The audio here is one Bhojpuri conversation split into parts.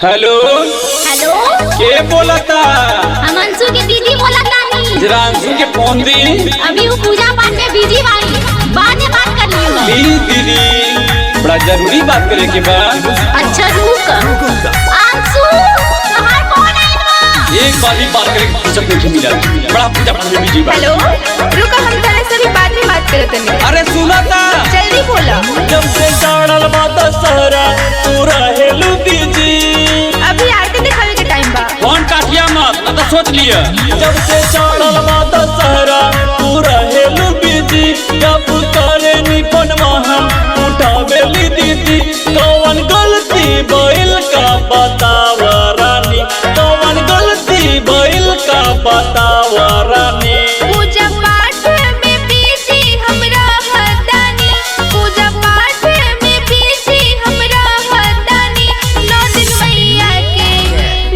हेलो हेलो, के बोलता? हम अंशु की दीदी बोलता नहीं। जरा अंशु के फोन दी। अभी वो पूजा पाठ में बिजी बाई, बाद में बात कर लियो। प्लीज दीदी, बड़ा जरूरी बात करे के बा। अच्छा रुक। अंशु बाहर कौन आइल बा? एक बार ही बात करे के फुर्सत नहीं मिला, बड़ा पूजा पाठ में बिजी बा। हेलो, रुको हम तेरे से भी बाद में बात करते हैं। अरे सुना था, जल्दी बोला। जब से चढ़ल बा दशहरा तू रहेलू बिजी। अभी आरती दिखावे के टाइम बा। फोन काटिया मत, न तो सोच लिया। जब से चढ़ल बा दशहरा तू रहेलू बिजी। जब करे नी फोनवा हम उठावेली दीदी। कौन गलती भइल का बतावा रानी, कौन गलती भइल का बतावा रानी। पूजा पाठ में बिजी हमरा हतानी, पूजा पाठ में बिजी हमरा हतानी। 9 दिन मैया के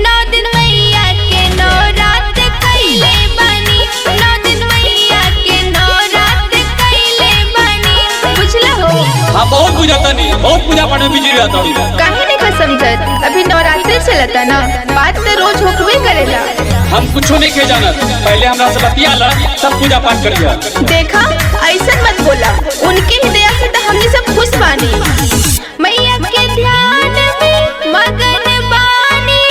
9 दिन मैया के 9 रात कइले बानी। 9 दिन मैया के 9 रात कइले बानी। बुझला हो? हाँ बहुत बुझाता नहीं, बहुत पूजा पाठ में बिजी रहता हूँ। काहे नहीं का समझत? अभी नवरात्रि चलता ना, बात तो रोज होकबे करेला। हम कुछो नहीं के जानत, पहले हमरा से बतियाला तब पूजा पाठ करिया। देखा, ऐसा मत बोला। उनके ही दया से तो हमने सब खुश बानी। मैया के ध्यान में मगन बानी,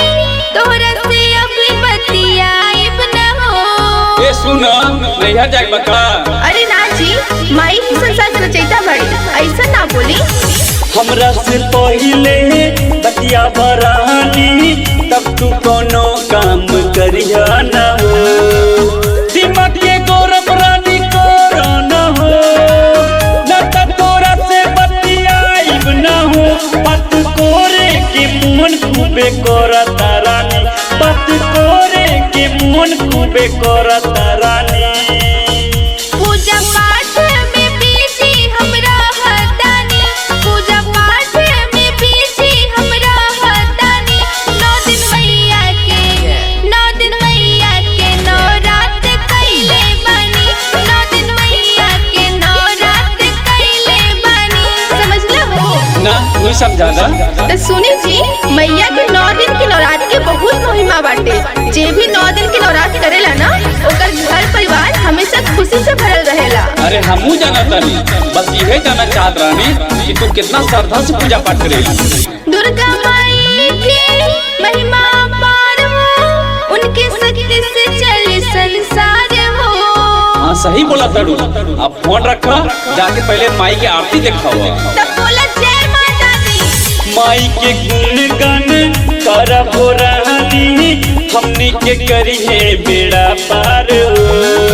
तोहरा से अभी बतियाइब न हो। ए सुन, नैहर जाए बका। अरे ना जी, माई ही संसार के रचयिता बड़ी, ऐसा ना बोली। हमरा से पहिले बतिया बरानी, तब तू कोनो काम करिया न हो। दिमाग के गौरव रानी करो न हो, न त तोरा से बतियाइब न हो। बात कोरे के मन खूबे करता रानी, बात कोरे के मन खूबे करता रानी। पूजा पाठ में बिजी हमरा हतानी, पूजा पाठ में बिजी हमरा हतानी। 9 दिन मैया के 9 दिन मैया के 9 रात कइले बानी। 9 दिन मैया के 9 रात कइले बानी। समझला हो? ना तू समझा ना। तो सुनी जी, मैया के 9 दिन की नवरात्र के बहुत महिमा बाटे। जे भी 9 दिन की नवरात्र करेला ना, ओकर घर परिवार हमेशा खुशी से भरल रहेला। अरे हमू जानता नहीं, बस यही जानना चाहत रानी कि तू कितना श्रद्धा से पूजा पाठ करेगी। दुर्गा माई की महिमा अपार हो, उनके शक्ति से चले संसार हो। हाँ सही बोला तड़ू। अब फोन रखा, जाके पहले माई की आरती दिखाओ। तब बोला जय माता दी। माई के गुण गान करबो रानी, हमनी के करी है बेड़ा पार हो।